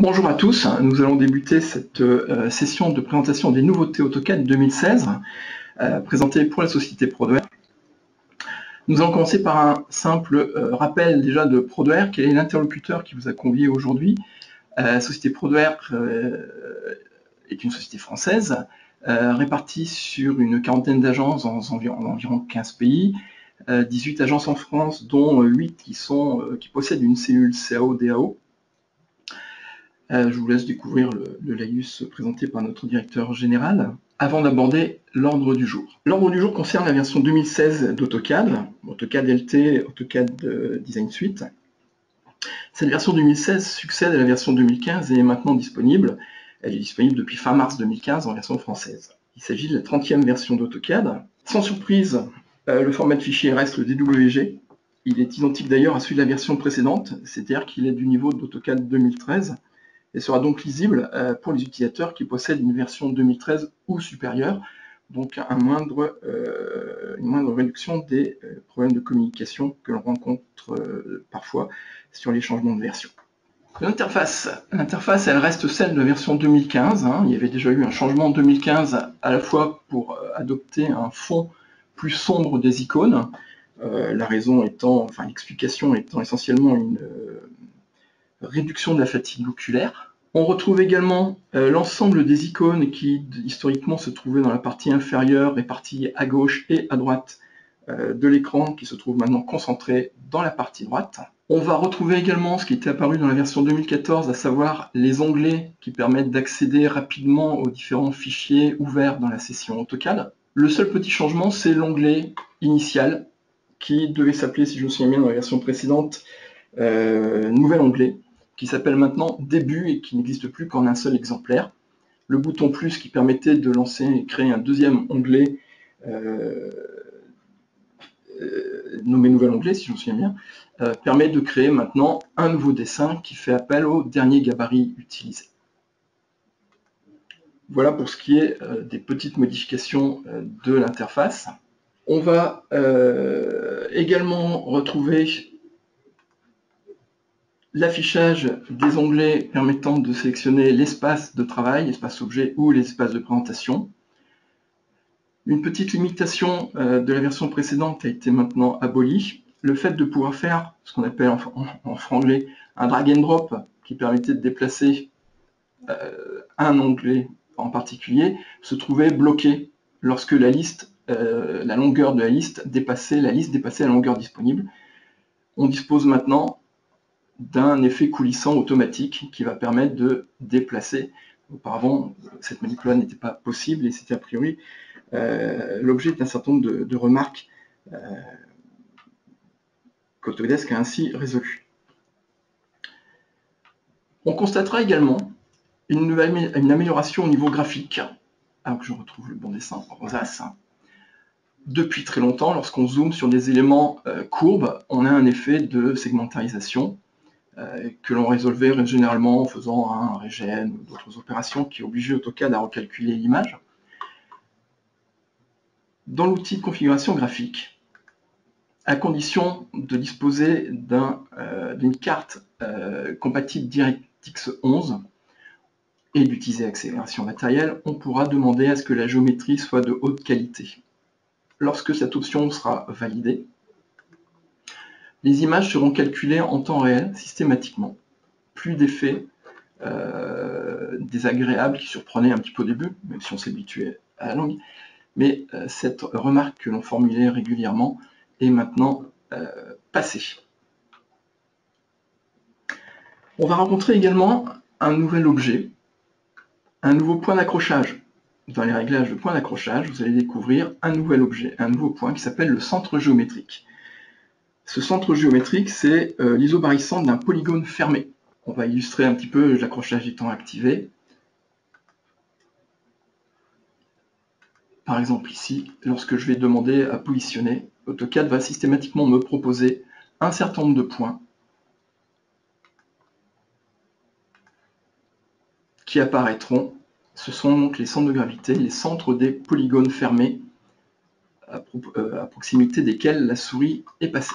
Bonjour à tous, nous allons débuter cette session de présentation des nouveautés AutoCAD 2016 présentées pour la société Prodware. Nous allons commencer par un simple rappel déjà de Prodware, quel est l'interlocuteur qui vous a convié aujourd'hui. La société Prodware est une société française répartie sur une quarantaine d'agences dans environ 15 pays, 18 agences en France, dont 8 qui possèdent une cellule CAO-DAO. Je vous laisse découvrir le laïus présenté par notre directeur général avant d'aborder l'ordre du jour. L'ordre du jour concerne la version 2016 d'AutoCAD, AutoCAD LT, AutoCAD Design Suite. Cette version 2016 succède à la version 2015 et est maintenant disponible. Elle est disponible depuis fin mars 2015 en version française. Il s'agit de la 30e version d'AutoCAD. Sans surprise, le format de fichier reste le DWG. Il est identique d'ailleurs à celui de la version précédente, c'est-à-dire qu'il est du niveau d'AutoCAD 2013. Et sera donc lisible pour les utilisateurs qui possèdent une version 2013 ou supérieure, donc une moindre réduction des problèmes de communication que l'on rencontre parfois sur les changements de version. L'interface, elle reste celle de la version 2015. Il y avait déjà eu un changement en 2015 à la fois pour adopter un fond plus sombre des icônes, la raison étant, enfin l'explication étant essentiellement une réduction de la fatigue oculaire. On retrouve également l'ensemble des icônes qui historiquement se trouvaient dans la partie inférieure, réparties à gauche et à droite de l'écran, qui se trouvent maintenant concentrées dans la partie droite. On va retrouver également ce qui était apparu dans la version 2014, à savoir les onglets qui permettent d'accéder rapidement aux différents fichiers ouverts dans la session AutoCAD. Le seul petit changement, c'est l'onglet initial, qui devait s'appeler, si je me souviens bien dans la version précédente, nouvel onglet, qui s'appelle maintenant Début et qui n'existe plus qu'en un seul exemplaire. Le bouton plus qui permettait de lancer et créer un deuxième onglet nommé Nouvel onglet, si je me souviens bien, permet de créer maintenant un nouveau dessin qui fait appel au dernier gabarit utilisé. Voilà pour ce qui est des petites modifications de l'interface. On va également retrouver l'affichage des onglets permettant de sélectionner l'espace de travail, l'espace objet ou l'espace de présentation. Une petite limitation de la version précédente a été maintenant abolie. Le fait de pouvoir faire ce qu'on appelle en franglais un drag and drop qui permettait de déplacer un onglet en particulier se trouvait bloqué lorsque la longueur de la liste dépassait la longueur disponible. On dispose maintenant d'un effet coulissant automatique qui va permettre de déplacer. Auparavant, cette manip-là n'était pas possible et c'était a priori l'objet d'un certain nombre de remarques qu'Autodesk a ainsi résolues. On constatera également une amélioration au niveau graphique, alors que je retrouve le bon dessin en rosace. Depuis très longtemps, lorsqu'on zoome sur des éléments courbes, on a un effet de segmentarisation que l'on résolvait généralement en faisant un regen ou d'autres opérations qui obligeaient AutoCAD à recalculer l'image. Dans l'outil de configuration graphique, à condition de disposer d'une carte compatible DirectX 11 et d'utiliser accélération matérielle, on pourra demander à ce que la géométrie soit de haute qualité. Lorsque cette option sera validée, les images seront calculées en temps réel systématiquement. Plus d'effets désagréables qui surprenaient un petit peu au début, même si on s'habituait à la langue. Mais cette remarque que l'on formulait régulièrement est maintenant passée. On va rencontrer également un nouvel objet, un nouveau point d'accrochage. Dans les réglages de point d'accrochage, vous allez découvrir un nouvel objet, un nouveau point qui s'appelle le centre géométrique. Ce centre géométrique, c'est l'isobarissant d'un polygone fermé. On va illustrer un petit peu l'accrochage étant activé. Par exemple ici, lorsque je vais demander à positionner, AutoCAD va systématiquement me proposer un certain nombre de points qui apparaîtront. Ce sont donc les centres de gravité, les centres des polygones fermés à proximité desquels la souris est passée.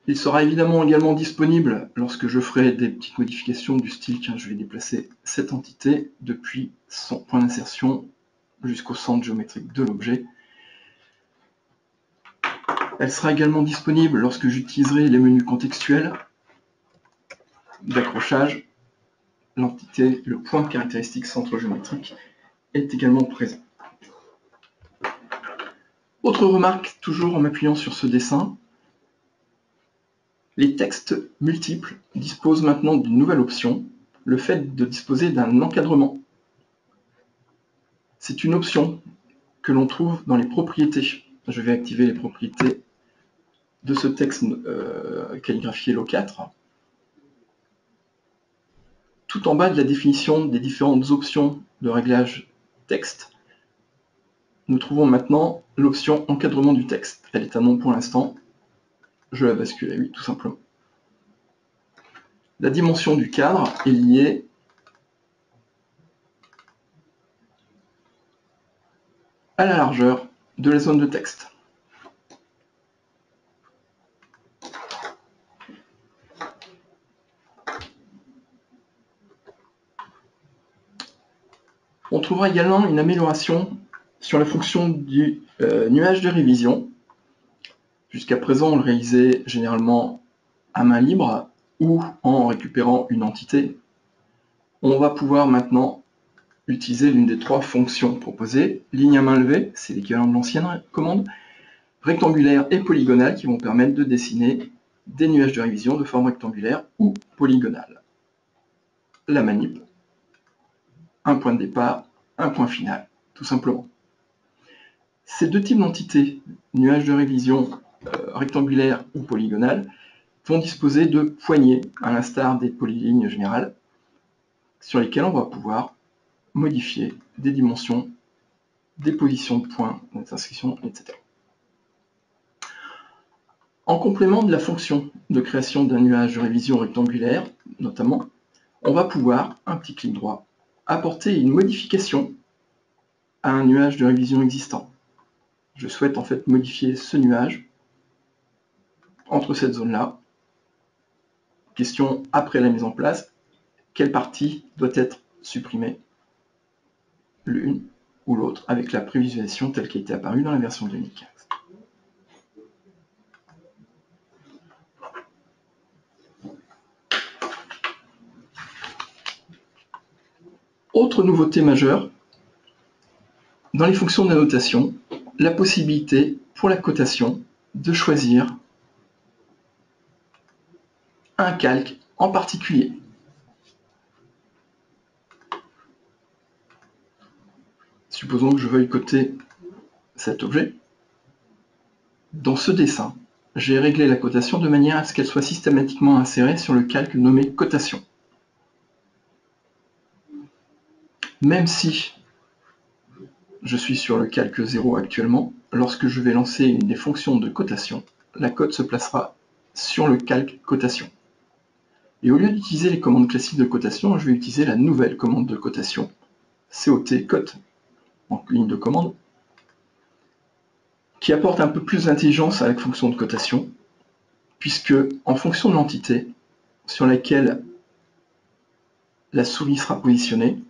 Il sera évidemment également disponible lorsque je ferai des petites modifications du style, tiens, je vais déplacer cette entité depuis son point d'insertion jusqu'au centre géométrique de l'objet. Elle sera également disponible lorsque j'utiliserai les menus contextuels d'accrochage. L'entité, le point caractéristique centre géométrique est également présent. Autre remarque, toujours en m'appuyant sur ce dessin, les textes multiples disposent maintenant d'une nouvelle option, le fait de disposer d'un encadrement. C'est une option que l'on trouve dans les propriétés. Je vais activer les propriétés de ce texte calligraphié LO4. Tout en bas de la définition des différentes options de réglage texte, nous trouvons maintenant l'option encadrement du texte. Elle est à non pour l'instant. Je la bascule à 8 tout simplement. La dimension du cadre est liée à la largeur de la zone de texte. On trouvera également une amélioration sur la fonction du nuage de révision. Jusqu'à présent, on le réalisait généralement à main libre ou en récupérant une entité. On va pouvoir maintenant utiliser l'une des trois fonctions proposées. Ligne à main levée, c'est l'équivalent de l'ancienne commande, rectangulaire et polygonale qui vont permettre de dessiner des nuages de révision de forme rectangulaire ou polygonale. La manip, un point de départ, un point final, tout simplement. Ces deux types d'entités, nuages de révision rectangulaire ou polygonale, vont disposer de poignées, à l'instar des polylignes générales, sur lesquelles on va pouvoir modifier des dimensions, des positions de points, des inscriptions, etc. En complément de la fonction de création d'un nuage de révision rectangulaire, notamment, on va pouvoir, un petit clic droit, apporter une modification à un nuage de révision existant. Je souhaite en fait modifier ce nuage entre cette zone-là. Question après la mise en place, quelle partie doit être supprimée, l'une ou l'autre, avec la prévisualisation telle qu'elle était apparue dans la version 2015. Autre nouveauté majeure, dans les fonctions d'annotation, la possibilité pour la cotation de choisir un calque en particulier. Supposons que je veuille coter cet objet. Dans ce dessin, j'ai réglé la cotation de manière à ce qu'elle soit systématiquement insérée sur le calque nommé cotation. Même si je suis sur le calque 0 actuellement, lorsque je vais lancer une des fonctions de cotation, la cote se placera sur le calque cotation. Et au lieu d'utiliser les commandes classiques de cotation, je vais utiliser la nouvelle commande de cotation, COT cote, en ligne de commande, qui apporte un peu plus d'intelligence à la fonction de cotation, puisque en fonction de l'entité sur laquelle la souris sera positionnée,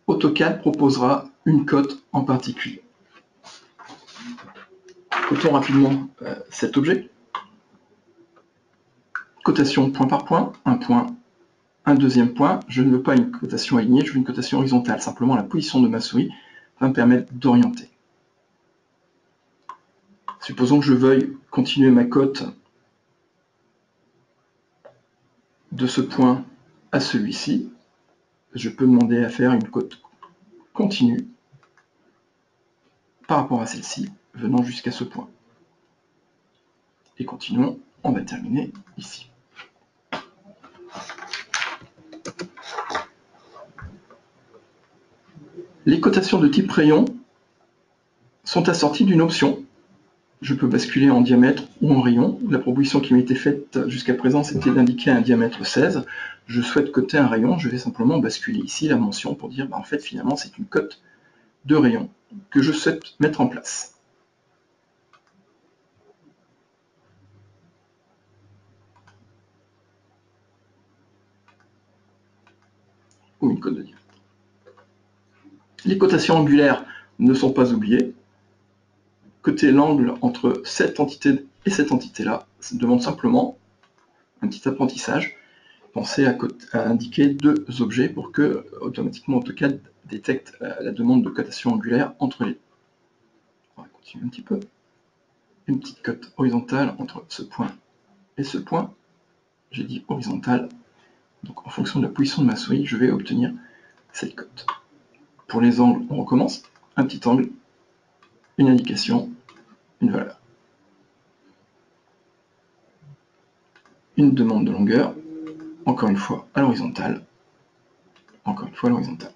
AutoCAD proposera une cote en particulier. Cotons rapidement cet objet. Cotation point par point, un deuxième point. Je ne veux pas une cotation alignée, je veux une cotation horizontale. Simplement, la position de ma souris va me permettre d'orienter. Supposons que je veuille continuer ma cote de ce point à celui-ci. Je peux demander à faire une cote continue par rapport à celle-ci, venant jusqu'à ce point. Et continuons, on va terminer ici. Les cotations de type rayon sont assorties d'une option. Je peux basculer en diamètre ou en rayon. La proposition qui m'était faite jusqu'à présent, c'était d'indiquer un diamètre 16. Je souhaite coter un rayon, je vais simplement basculer ici la mention pour dire, en fait, finalement, c'est une cote de rayon que je souhaite mettre en place. ou une cote de diamètre. Les cotations angulaires ne sont pas oubliées. Coter l'angle entre cette entité et cette entité-là, ça demande simplement un petit apprentissage. Pensez à indiquer deux objets pour que automatiquement AutoCAD détecte la demande de cotation angulaire entre les deux. On va continuer un petit peu. Une petite cote horizontale entre ce point et ce point. J'ai dit horizontale. Donc en fonction de la position de ma souris, je vais obtenir cette cote. Pour les angles, on recommence. Un petit angle, une indication, une valeur. Une demande de longueur. Encore une fois à l'horizontale, encore une fois à l'horizontale.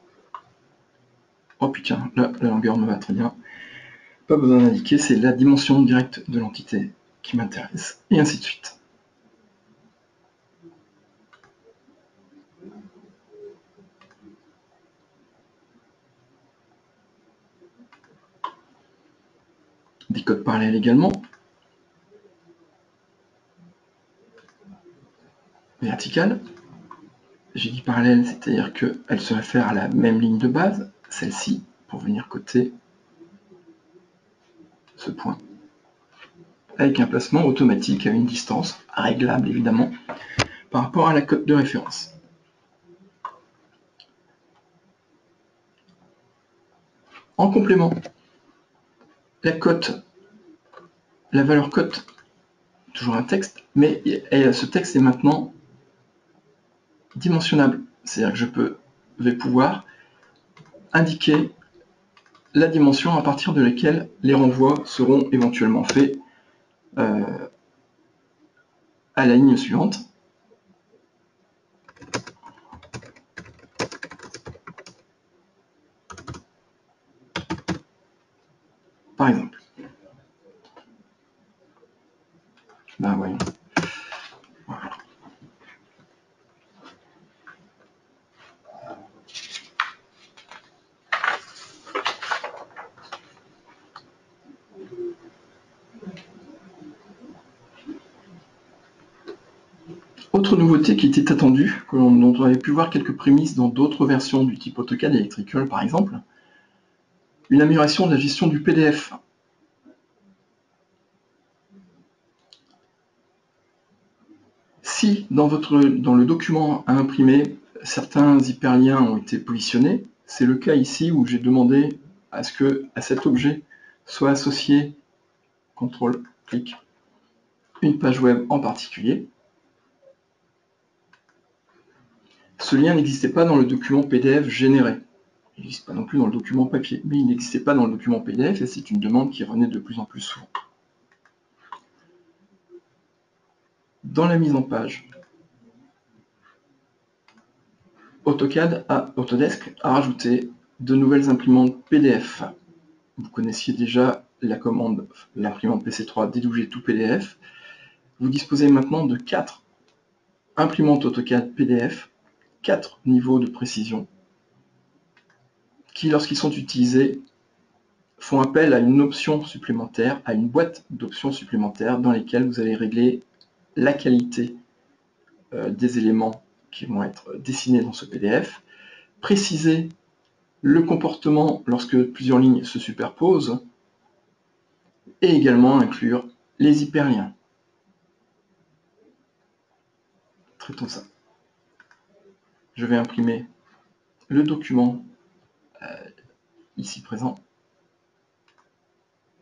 Oh putain, là, la longueur me va très bien. Pas besoin d'indiquer, c'est la dimension directe de l'entité qui m'intéresse, et ainsi de suite. Des codes parallèles également. Verticale. J'ai dit parallèle, c'est-à-dire qu'elle se réfère à la même ligne de base, celle-ci, pour venir coter ce point, avec un placement automatique à une distance, réglable évidemment, par rapport à la cote de référence. En complément, la cote, la valeur cote, toujours un texte, mais ce texte est maintenant dimensionnable, c'est-à-dire que vais pouvoir indiquer la dimension à partir de laquelle les renvois seront éventuellement faits à la ligne suivante. Par exemple. Ben voyons. Voilà. Autre nouveauté qui était attendue, dont on avait pu voir quelques prémices dans d'autres versions du type AutoCAD Electrical par exemple, une amélioration de la gestion du PDF. Si dans le document à imprimer, certains hyperliens ont été positionnés, c'est le cas ici où j'ai demandé à ce que à cet objet soit associé, CTRL-clic, une page web en particulier. Ce lien n'existait pas dans le document PDF généré. Il n'existe pas non plus dans le document papier, mais il n'existait pas dans le document PDF et c'est une demande qui revenait de plus en plus souvent. Dans la mise en page, Autodesk a rajouté de nouvelles imprimantes PDF. Vous connaissiez déjà la commande, l'imprimante PC3 dédouger tout PDF. Vous disposez maintenant de 4 imprimantes AutoCAD PDF, 4 niveaux de précision, qui, lorsqu'ils sont utilisés, font appel à une option supplémentaire, à une boîte d'options supplémentaires dans lesquelles vous allez régler la qualité des éléments qui vont être dessinés dans ce PDF, préciser le comportement lorsque plusieurs lignes se superposent, et également inclure les hyperliens. Traitons ça. Je vais imprimer le document ici présent.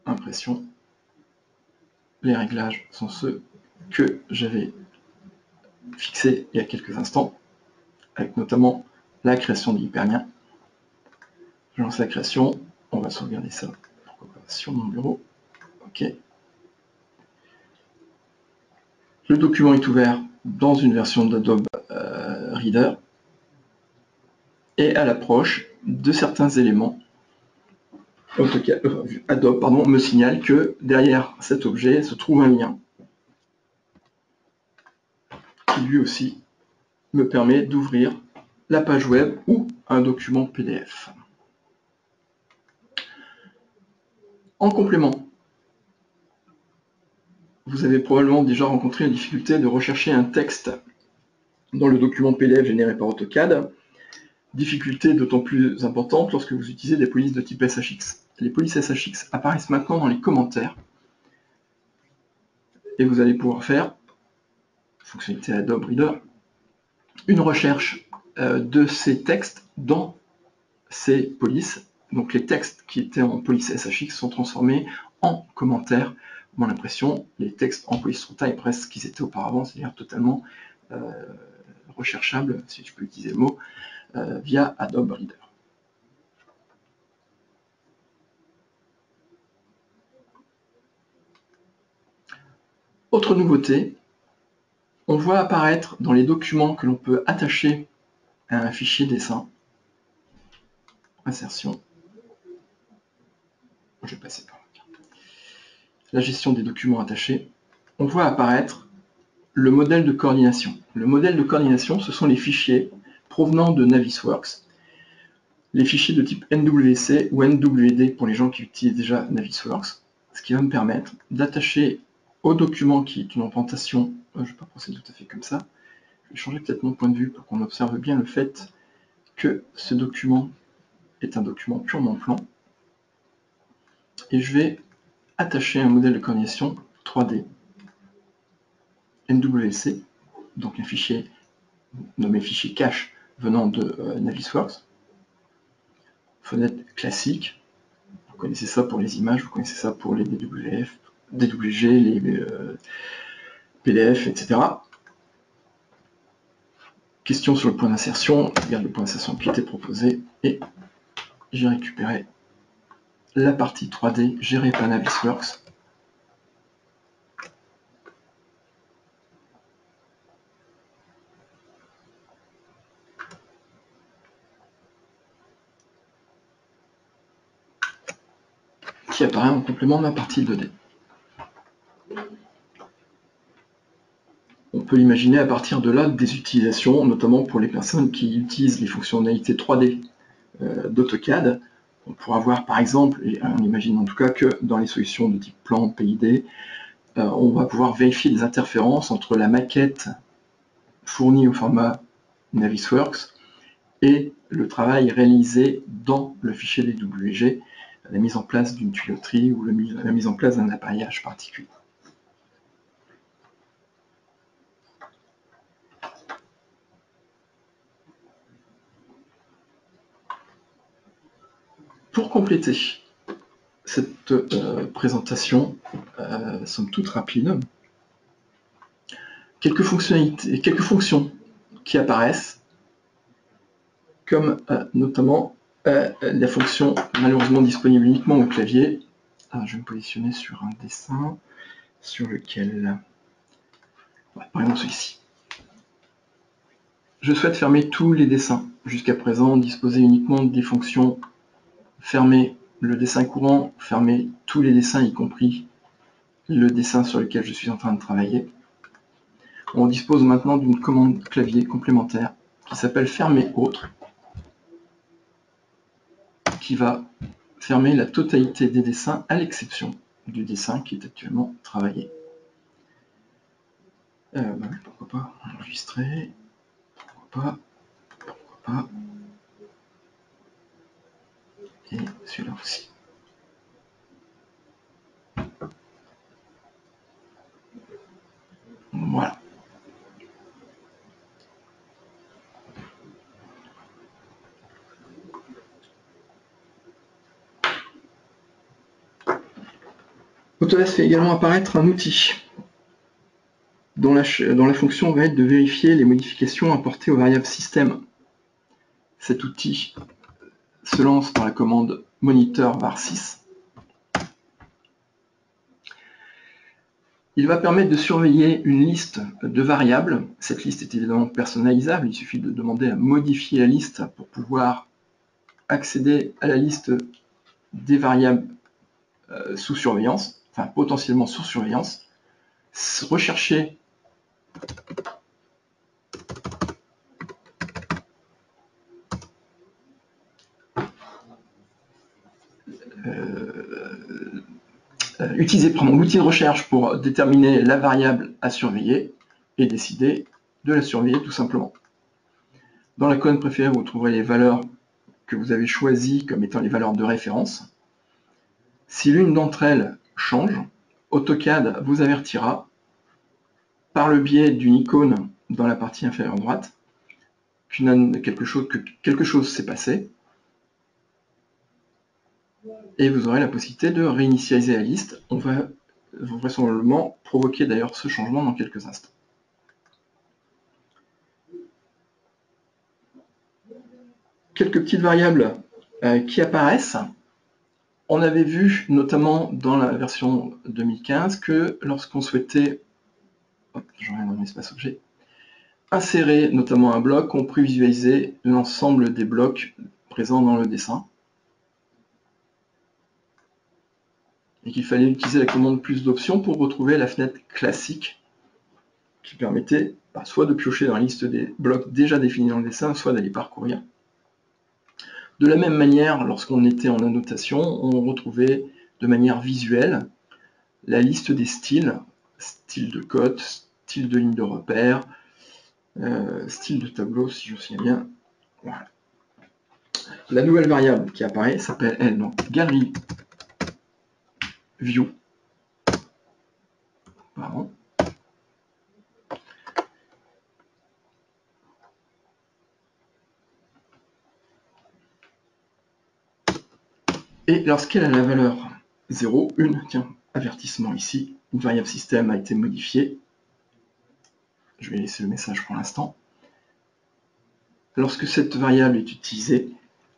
Impression. Les réglages sont ceux que j'avais fixés il y a quelques instants, avec notamment la création de l'hyperlien. Je lance la création, on va sauvegarder ça, pourquoi pas, sur mon bureau. OK. Le document est ouvert dans une version d'Adobe Reader. Et à l'approche de certains éléments, Adobe me signale que derrière cet objet se trouve un lien qui lui aussi me permet d'ouvrir la page web ou un document PDF. En complément, vous avez probablement déjà rencontré la difficulté de rechercher un texte dans le document PDF généré par AutoCAD. Difficulté d'autant plus importante lorsque vous utilisez des polices de type SHX. Les polices SHX apparaissent maintenant dans les commentaires et vous allez pouvoir faire, fonctionnalité Adobe Reader, une recherche de ces textes dans ces polices. Donc les textes qui étaient en police SHX sont transformés en commentaires. On a l'impression, les textes en police Strata est presque ce qu'ils étaient auparavant, c'est-à-dire totalement recherchables, si je peux utiliser le mot, via Adobe Reader. Autre nouveauté, on voit apparaître dans les documents que l'on peut attacher à un fichier dessin, insertion, je vais passer par la gestion des documents attachés, on voit apparaître le modèle de coordination. Le modèle de coordination, ce sont les fichiers provenant de Navisworks, les fichiers de type NWC ou NWD pour les gens qui utilisent déjà Navisworks, ce qui va me permettre d'attacher au document qui est une implantation, je ne vais pas procéder tout à fait comme ça, je vais changer peut-être mon point de vue pour qu'on observe bien le fait que ce document est un document purement plan, et je vais attacher un modèle de coordination 3D NWC, donc un fichier nommé fichier cache venant de Navisworks, fenêtre classique, vous connaissez ça pour les images, vous connaissez ça pour les DWF, DWG, les PDF, etc. Question sur le point d'insertion, je regarde le point d'insertion qui était proposé, et j'ai récupéré la partie 3D gérée par Navisworks. Qui apparaît en complément de la partie 2D. On peut l'imaginer à partir de là des utilisations, notamment pour les personnes qui utilisent les fonctionnalités 3D d'AutoCAD. On pourra voir par exemple, et on imagine en tout cas que dans les solutions de type plan, PID, on va pouvoir vérifier les interférences entre la maquette fournie au format Navisworks et le travail réalisé dans le fichier DWG, la mise en place d'une tuyauterie ou la mise en place d'un appareillage particulier. Pour compléter cette présentation, somme toute rapide, quelques fonctionnalités, quelques fonctions qui apparaissent, comme notamment la fonction malheureusement disponible uniquement au clavier. Je vais me positionner sur un dessin sur lequel, par exemple celui-ci. Je souhaite fermer tous les dessins. Jusqu'à présent, disposer uniquement des fonctions fermer le dessin courant, fermer tous les dessins, y compris le dessin sur lequel je suis en train de travailler. On dispose maintenant d'une commande clavier complémentaire qui s'appelle fermer autre, qui va fermer la totalité des dessins à l'exception du dessin qui est actuellement travaillé. Pourquoi pas enregistrer, pourquoi pas, et celui-là aussi. Voilà. Autodesk fait également apparaître un outil dont la fonction va être de vérifier les modifications apportées aux variables système. Cet outil se lance par la commande moniteur var6. Il va permettre de surveiller une liste de variables. Cette liste est évidemment personnalisable, il suffit de demander à modifier la liste pour pouvoir accéder à la liste des variables sous surveillance, enfin potentiellement sous surveillance, rechercher utiliser l'outil de recherche pour déterminer la variable à surveiller et décider de la surveiller tout simplement. Dans la colonne préférée, vous trouverez les valeurs que vous avez choisies comme étant les valeurs de référence. Si l'une d'entre elles change, AutoCAD vous avertira par le biais d'une icône dans la partie inférieure droite que quelque chose s'est passé, et vous aurez la possibilité de réinitialiser la liste. On va vraisemblablement provoquer d'ailleurs ce changement dans quelques instants. Quelques petites variables qui apparaissent. On avait vu notamment dans la version 2015 que lorsqu'on souhaitait, je reviens dans l'espace objet, insérer notamment un bloc, on prévisualisait l'ensemble des blocs présents dans le dessin. Et qu'il fallait utiliser la commande plus d'options pour retrouver la fenêtre classique qui permettait soit de piocher dans la liste des blocs déjà définis dans le dessin, soit d'aller parcourir. De la même manière, lorsqu'on était en annotation, on retrouvait de manière visuelle la liste des styles, style de cote, style de ligne de repère, style de tableau, si je me souviens bien. Voilà. La nouvelle variable qui apparaît s'appelle, elle, donc Gallery View. Pardon. Et lorsqu'elle a la valeur 0, 1, tiens, avertissement ici, une variable système a été modifiée. Je vais laisser le message pour l'instant. Lorsque cette variable est utilisée,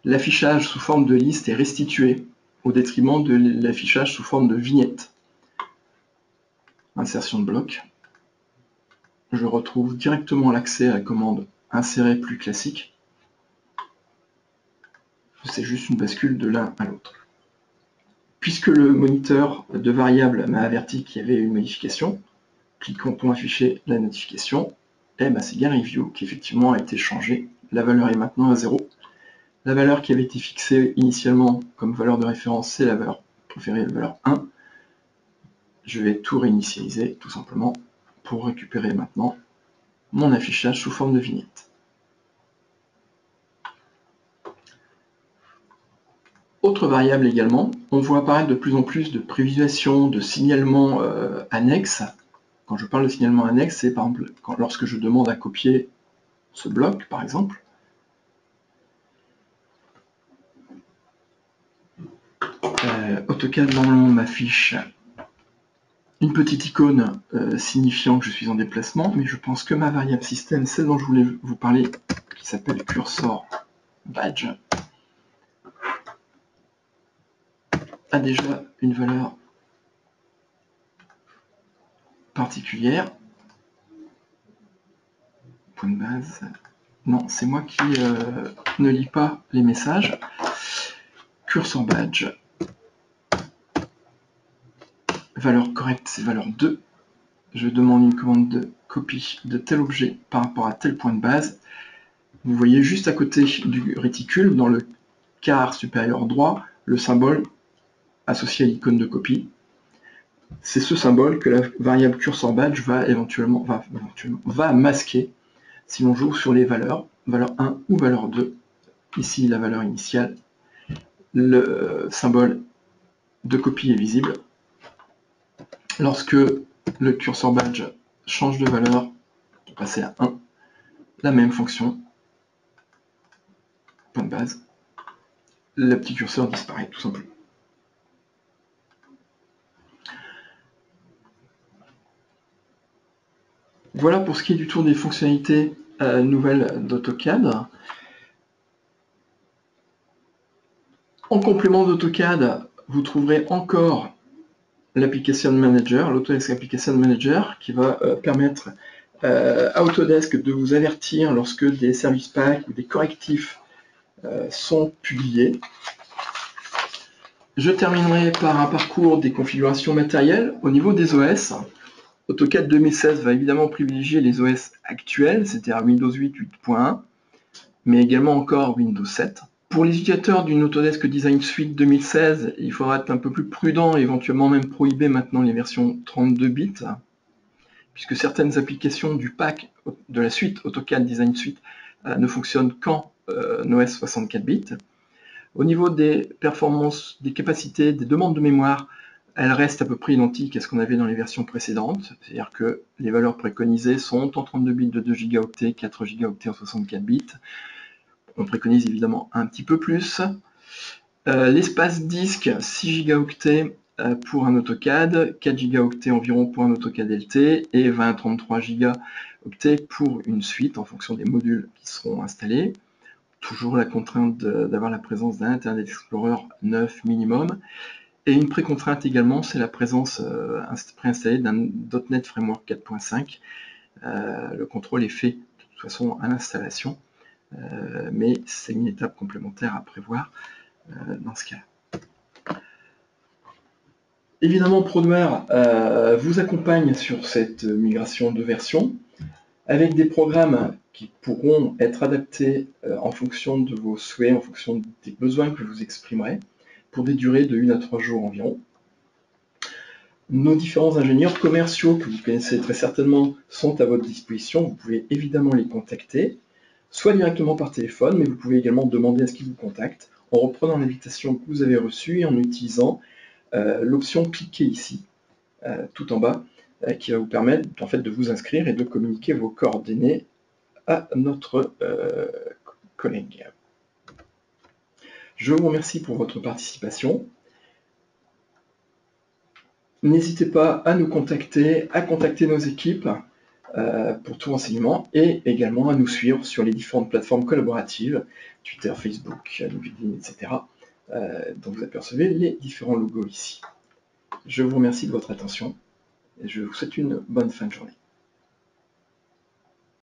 l'affichage sous forme de liste est restitué au détriment de l'affichage sous forme de vignette. Insertion de bloc. Je retrouve directement l'accès à la commande insérer plus classique. C'est juste une bascule de l'un à l'autre. Puisque le moniteur de variables m'a averti qu'il y avait une modification, cliquons pour afficher la notification, et c'est Gallery View qui effectivement a été changé. La valeur est maintenant à 0. La valeur qui avait été fixée initialement comme valeur de référence, c'est la valeur préférée, la valeur 1. Je vais tout réinitialiser, tout simplement, pour récupérer maintenant mon affichage sous forme de vignette. Autre variable également, on voit apparaître de plus en plus de prévisualisation, de signalements annexes. Quand je parle de signalement annexe, c'est par exemple lorsque je demande à copier ce bloc, par exemple. AutoCAD normalement m'affiche une petite icône signifiant que je suis en déplacement, mais je pense que ma variable système, celle dont je voulais vous parler, qui s'appelle cursor badge, a déjà une valeur particulière. Point de base. Non, c'est moi qui ne lis pas les messages. Cursor badge. Valeur correcte, c'est valeur 2. Je demande une commande de copie de tel objet par rapport à tel point de base. Vous voyez juste à côté du réticule, dans le quart supérieur droit, le symbole associé à l'icône de copie. C'est ce symbole que la variable cursor badge va masquer si l'on joue sur les valeurs, valeur 1 ou valeur 2. Ici, la valeur initiale. Le symbole de copie est visible. Lorsque le cursor badge change de valeur, pour passer à 1, la même fonction, point de base, le petit curseur disparaît tout simplement. Voilà pour ce qui est du tour des fonctionnalités nouvelles d'AutoCAD. En complément d'AutoCAD, vous trouverez encore l'Application Manager, l'Autodesk Application Manager, qui va permettre à Autodesk de vous avertir lorsque des service packs ou des correctifs sont publiés. Je terminerai par un parcours des configurations matérielles. Au niveau des OS, AutoCAD 2016 va évidemment privilégier les OS actuels, c'est-à-dire Windows 8, 8.1, mais également encore Windows 7. Pour les utilisateurs d'une Autodesk Design Suite 2016, il faudra être un peu plus prudent et éventuellement même prohiber maintenant les versions 32 bits, puisque certaines applications du pack de la suite AutoCAD Design Suite ne fonctionne qu'en OS 64 bits. Au niveau des performances, des capacités, des demandes de mémoire, elles restent à peu près identiques à ce qu'on avait dans les versions précédentes, c'est-à-dire que les valeurs préconisées sont en 32 bits de 2 gigaoctets, 4 gigaoctets en 64 bits. On préconise évidemment un petit peu plus. L'espace disque, 6 gigaoctets pour un AutoCAD, 4 gigaoctets environ pour un AutoCAD LT et 20 à 33 gigaoctets pour une suite en fonction des modules qui seront installés. Toujours la contrainte d'avoir la présence d'un Internet Explorer 9 minimum. Et une précontrainte également, c'est la présence préinstallée d'un .NET Framework 4.5. Le contrôle est fait de toute façon à l'installation, mais c'est une étape complémentaire à prévoir dans ce cas. Évidemment, Prodware vous accompagne sur cette migration de version avec des programmes qui pourront être adaptés en fonction de vos souhaits, en fonction des besoins que vous exprimerez, pour des durées de 1 à 3 jours environ. Nos différents ingénieurs commerciaux que vous connaissez très certainement sont à votre disposition. Vous pouvez évidemment les contacter, soit directement par téléphone, mais vous pouvez également demander à ce qu'ils vous contactent en reprenant l'invitation que vous avez reçue et en utilisant l'option « Cliquez ici » tout en bas, qui va vous permettre en fait, de vous inscrire et de communiquer vos coordonnées à notre collègue. Je vous remercie pour votre participation. N'hésitez pas à nous contacter, à contacter nos équipes pour tout renseignement et également à nous suivre sur les différentes plateformes collaboratives, Twitter, Facebook, LinkedIn, etc., dont vous apercevez les différents logos ici. Je vous remercie de votre attention et je vous souhaite une bonne fin de journée.